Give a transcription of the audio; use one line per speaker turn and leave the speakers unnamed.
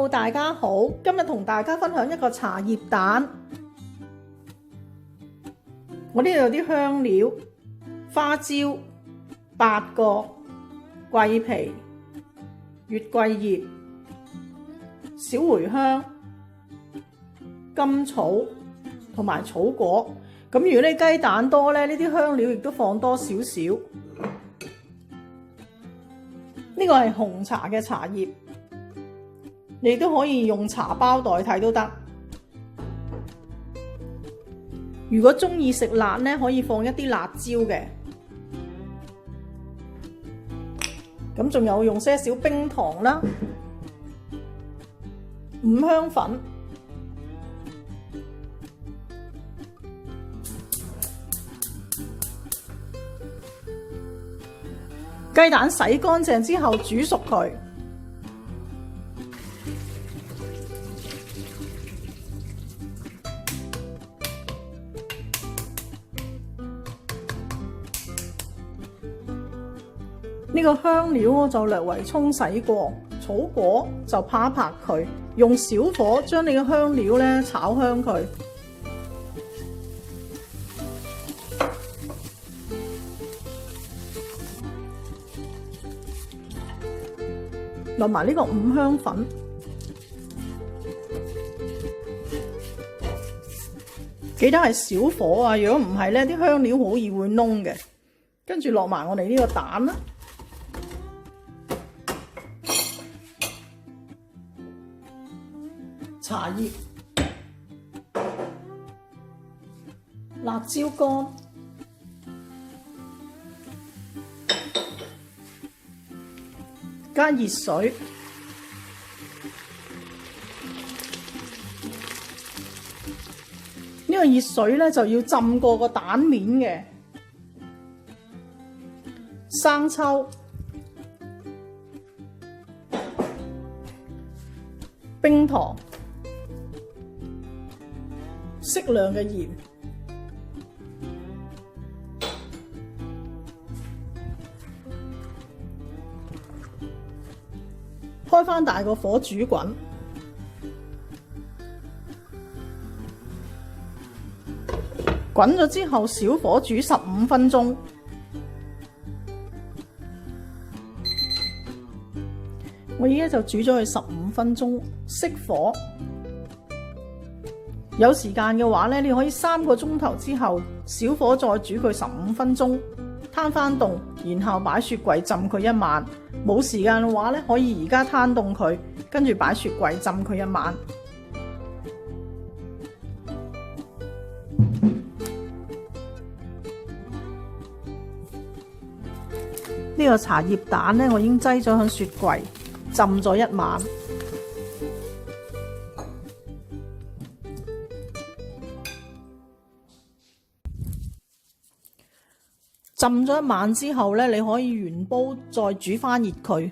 Hello， 大家好，今日同大家分享一個茶葉蛋。我呢度有啲香料：花椒、八角、桂皮、月桂葉、小茴香、甘草同埋草果。咁如果你雞蛋多咧，呢啲香料亦都放多少少。呢個係紅茶嘅茶葉。你都可以用茶包代替都得。如果中意食辣呢，可以放一啲辣椒嘅。咁仲有用些少冰糖啦，五香粉，雞蛋洗乾淨之後煮熟佢。呢個香料我就略為沖洗過，草果就拍一拍佢，用小火將你嘅香料咧炒香佢。落埋呢個五香粉，記得係小火啊！如果唔係咧，啲香料好易會燶嘅。跟住落埋我哋呢個蛋啦。茶葉、辣椒乾、加熱水，呢個熱水咧就要浸過個蛋面嘅。生抽、冰糖、適量嘅鹽，開返大個火煮滾，滾咗之後小火煮15分鐘。我依家就煮咗佢15分鐘，熄火。有時間嘅話咧，你可以3個鐘頭之後小火再煮佢15分鐘，攤翻凍，然後擺雪櫃浸佢1晚。冇時間嘅話咧，可以而家攤凍佢，跟住擺雪櫃浸佢1晚。呢個茶葉蛋咧，我已經擠咗喺雪櫃浸咗1晚。浸咗1晚之後咧，你可以原煲再煮翻熱佢。